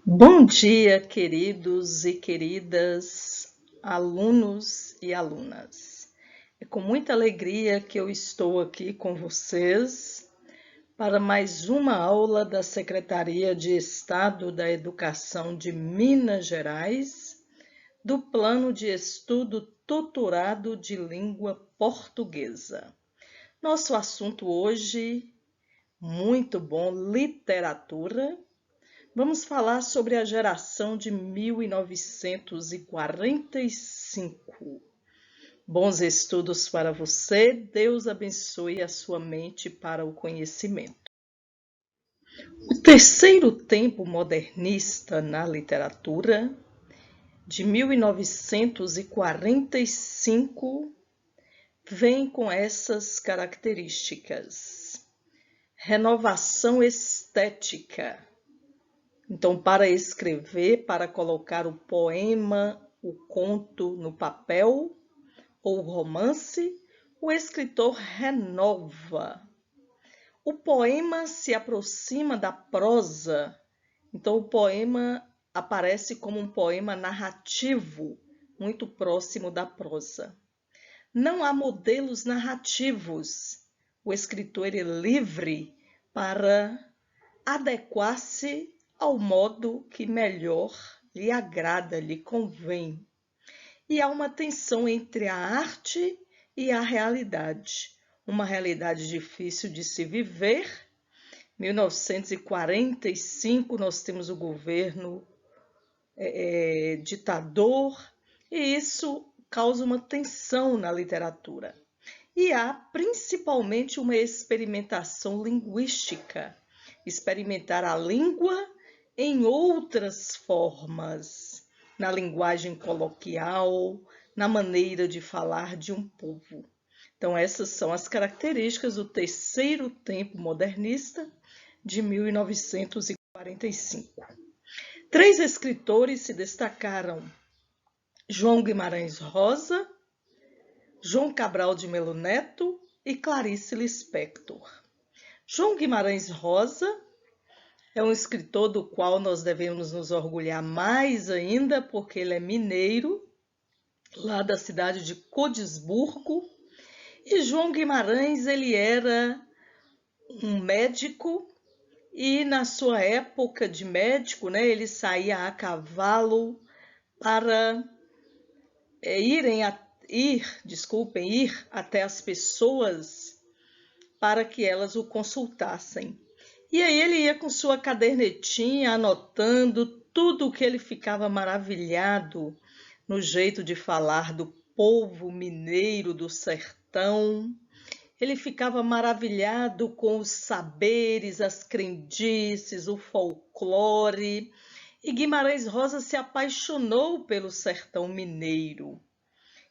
Bom dia, queridos e queridas alunos e alunas. É com muita alegria que eu estou aqui com vocês para mais uma aula da Secretaria de Estado da Educação de Minas Gerais, do Plano de Estudo Tutorado de Língua Portuguesa. Nosso assunto hoje, muito bom, literatura. Vamos falar sobre a geração de 1945. Bons estudos para você. Deus abençoe a sua mente para o conhecimento. O terceiro tempo modernista na literatura, de 1945, vem com essas características: renovação estética. Então, para escrever, para colocar o poema, o conto no papel ou romance, o escritor renova. O poema se aproxima da prosa, então o poema aparece como um poema narrativo, muito próximo da prosa. Não há modelos narrativos. O escritor é livre para adequar-se ao modo que melhor lhe agrada, lhe convém. E há uma tensão entre a arte e a realidade, uma realidade difícil de se viver. 1945 nós temos o governo ditador, e isso causa uma tensão na literatura. E há principalmente uma experimentação linguística, experimentar a língua em outras formas, na linguagem coloquial, na maneira de falar de um povo. Então, essas são as características do terceiro tempo modernista de 1945. Três escritores se destacaram: João Guimarães Rosa, João Cabral de Melo Neto e Clarice Lispector. João Guimarães Rosa é um escritor do qual nós devemos nos orgulhar mais ainda, porque ele é mineiro, lá da cidade de Codisburgo. E João Guimarães, ele era um médico, e na sua época de médico, ele saía a cavalo para ir até as pessoas para que elas o consultassem. E aí ele ia com sua cadernetinha anotando tudo o que ele ficava maravilhado no jeito de falar do povo mineiro do sertão. Ele ficava maravilhado com os saberes, as crendices, o folclore. E Guimarães Rosa se apaixonou pelo sertão mineiro.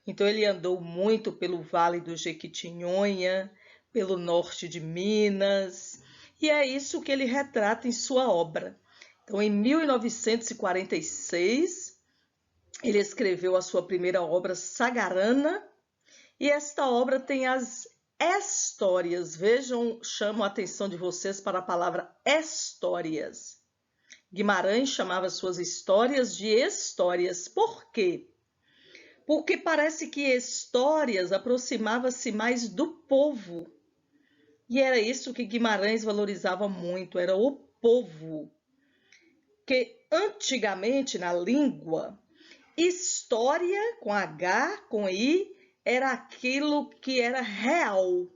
Então ele andou muito pelo Vale do Jequitinhonha, pelo norte de Minas, e é isso que ele retrata em sua obra. Então, em 1946, ele escreveu a sua primeira obra, Sagarana, e esta obra tem as histórias. Vejam, chamo a atenção de vocês para a palavra histórias. Guimarães chamava suas histórias de histórias. Por quê? Porque parece que histórias aproximava-se mais do povo. E era isso que Guimarães valorizava muito, era o povo. Que antigamente na língua, história com H, com I, era aquilo que era real.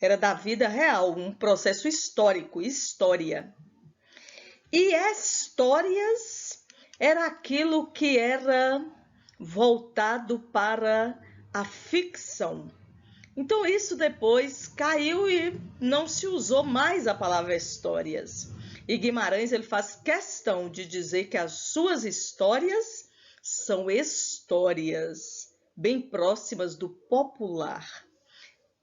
Era da vida real, um processo histórico, história. E histórias era aquilo que era voltado para a ficção. Então isso depois caiu e não se usou mais a palavra histórias. E Guimarães ele faz questão de dizer que as suas histórias são histórias bem próximas do popular.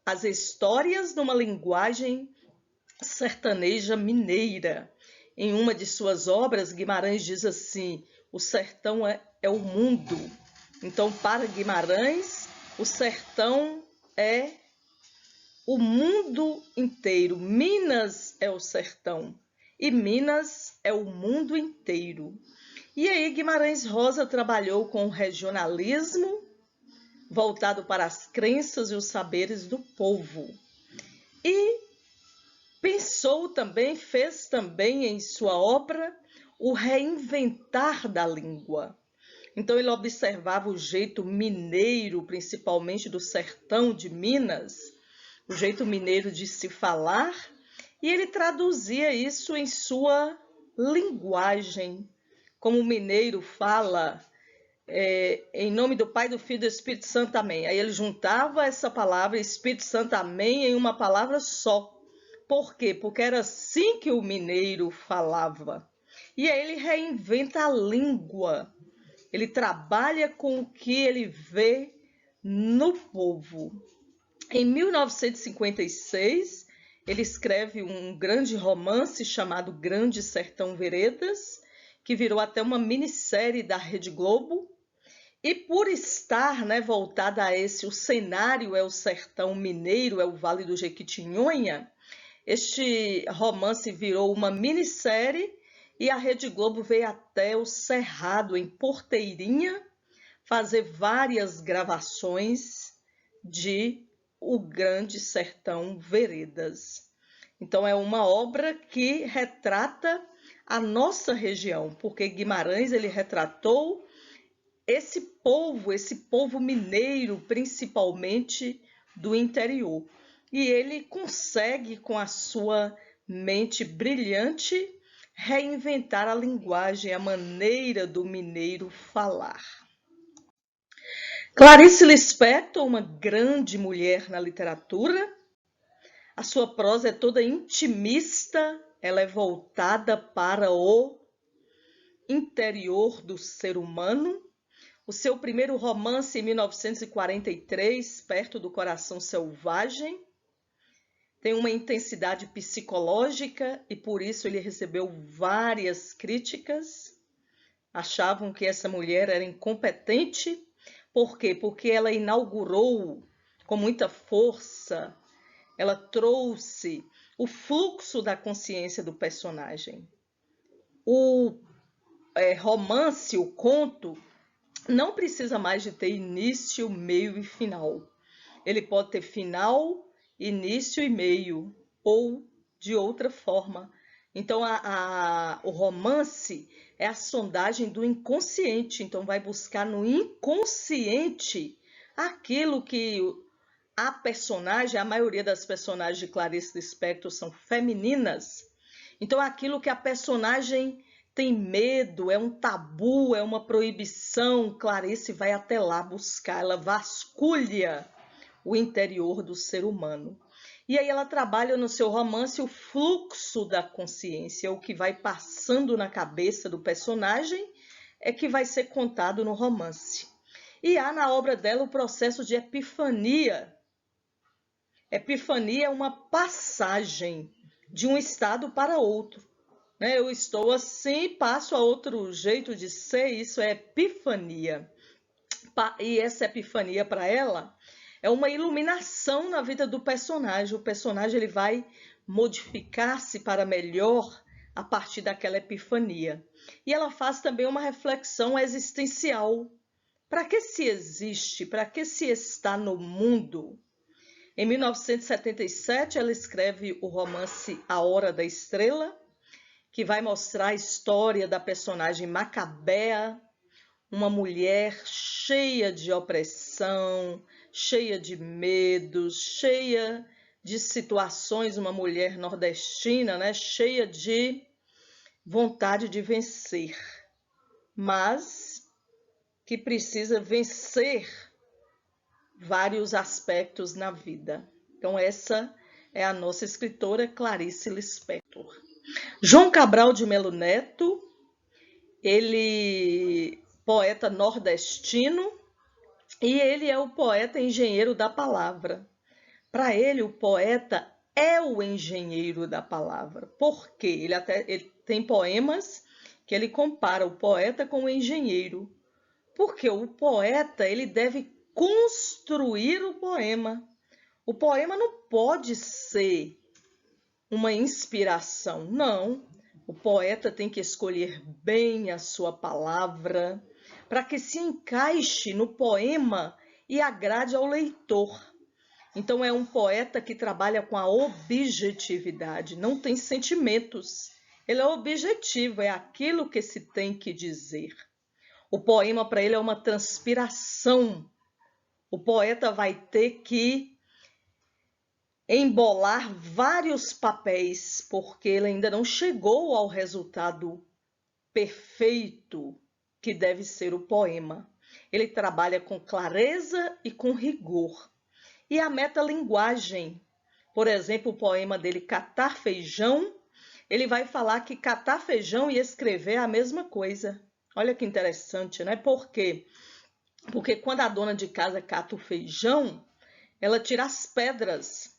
As histórias numa linguagem sertaneja mineira. Em uma de suas obras, Guimarães diz assim: o sertão é o mundo. Então, para Guimarães, o sertão é o mundo inteiro. Minas é o sertão. e Minas é o mundo inteiro. E aí Guimarães Rosa trabalhou com o regionalismo, voltado para as crenças e os saberes do povo. E pensou também, fez também em sua obra o reinventar da língua. Então ele observava o jeito mineiro, principalmente do sertão de Minas, o jeito mineiro de se falar, e ele traduzia isso em sua linguagem, como o mineiro fala, em nome do Pai, do Filho e do Espírito Santo, amém. Aí ele juntava essa palavra, Espírito Santo, amém, em uma palavra só. Por quê? Porque era assim que o mineiro falava. E aí ele reinventa a língua. Ele trabalha com o que ele vê no povo. Em 1956, ele escreve um grande romance chamado Grande Sertão Veredas, que virou até uma minissérie da Rede Globo. E por estar, voltada a esse, o cenário é o sertão mineiro, é o Vale do Jequitinhonha, este romance virou uma minissérie e a Rede Globo veio até o Cerrado, em Porteirinha, fazer várias gravações de O Grande Sertão Veredas. Então é uma obra que retrata a nossa região, porque Guimarães ele retratou esse povo mineiro, principalmente do interior. E ele consegue, com a sua mente brilhante, reinventar a linguagem, a maneira do mineiro falar. Clarice Lispector, uma grande mulher na literatura. A sua prosa é toda intimista, ela é voltada para o interior do ser humano. O seu primeiro romance, em 1943, Perto do Coração Selvagem, tem uma intensidade psicológica e por isso ele recebeu várias críticas. Achavam que essa mulher era incompetente. Por quê? Porque ela inaugurou com muita força, ela trouxe o fluxo da consciência do personagem. O romance, o conto, não precisa mais de ter início, meio e final. Ele pode ter final, início e meio, ou de outra forma. Então, o romance é a sondagem do inconsciente. Então, vai buscar no inconsciente aquilo que a personagem, a maioria das personagens de Clarice Lispector são femininas. Então, aquilo que a personagem tem medo, é um tabu, é uma proibição, Clarice vai até lá buscar, ela vasculha o interior do ser humano. E aí ela trabalha no seu romance o fluxo da consciência, o que vai passando na cabeça do personagem é que vai ser contado no romance. E há na obra dela o processo de epifania. Epifania é uma passagem de um estado para outro. Eu estou assim, passo a outro jeito de ser, isso é epifania. E essa epifania para ela é uma iluminação na vida do personagem. O personagem ele vai modificar-se para melhor a partir daquela epifania. E ela faz também uma reflexão existencial. Para que se existe? Para que se está no mundo? Em 1977, ela escreve o romance A Hora da Estrela, que vai mostrar a história da personagem Macabea, uma mulher cheia de opressão, cheia de medos, cheia de situações, uma mulher nordestina, cheia de vontade de vencer, mas que precisa vencer vários aspectos na vida. Então essa é a nossa escritora Clarice Lispector. João Cabral de Melo Neto, ele poeta nordestino, e ele é o poeta engenheiro da palavra. Para ele, o poeta é o engenheiro da palavra. Por quê? Ele tem poemas que ele compara o poeta com o engenheiro. Porque o poeta ele deve construir o poema. O poema não pode ser uma inspiração, não. O poeta tem que escolher bem a sua palavra para que se encaixe no poema e agrade ao leitor. Então, é um poeta que trabalha com a objetividade, não tem sentimentos. Ele é objetivo, é aquilo que se tem que dizer. O poema para ele é uma transpiração. O poeta vai ter que embolar vários papéis, porque ele ainda não chegou ao resultado perfeito que deve ser o poema. Ele trabalha com clareza e com rigor. E a metalinguagem, por exemplo, o poema dele Catar Feijão, ele vai falar que catar feijão e escrever é a mesma coisa. Olha que interessante, né? Por quê? Porque quando a dona de casa cata o feijão, ela tira as pedras,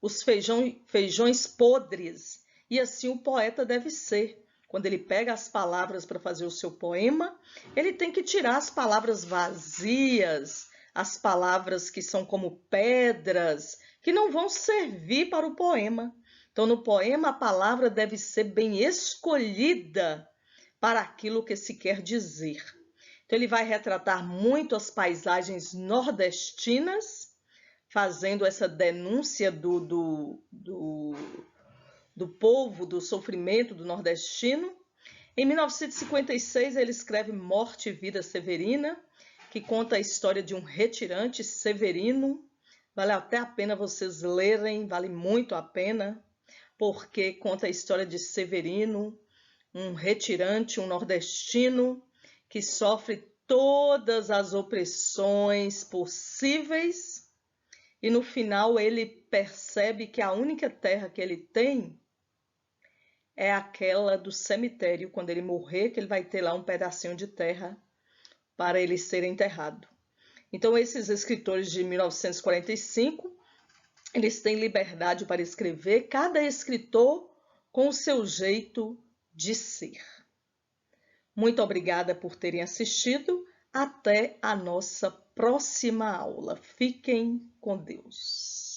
os feijões podres. E assim o poeta deve ser. Quando ele pega as palavras para fazer o seu poema, ele tem que tirar as palavras vazias, as palavras que são como pedras, que não vão servir para o poema. Então, no poema, a palavra deve ser bem escolhida para aquilo que se quer dizer. Então, ele vai retratar muito as paisagens nordestinas, fazendo essa denúncia do povo, do sofrimento do nordestino. Em 1956, ele escreve Morte e Vida Severina, que conta a história de um retirante severino. Vale até a pena vocês lerem, vale muito a pena, porque conta a história de Severino, um retirante, um nordestino, que sofre todas as opressões possíveis e no final ele percebe que a única terra que ele tem é aquela do cemitério. Quando ele morrer, que ele vai ter lá um pedacinho de terra para ele ser enterrado. Então, esses escritores de 1945, eles têm liberdade para escrever, cada escritor com o seu jeito de ser. Muito obrigada por terem assistido. Até a nossa próxima aula. Fiquem com Deus.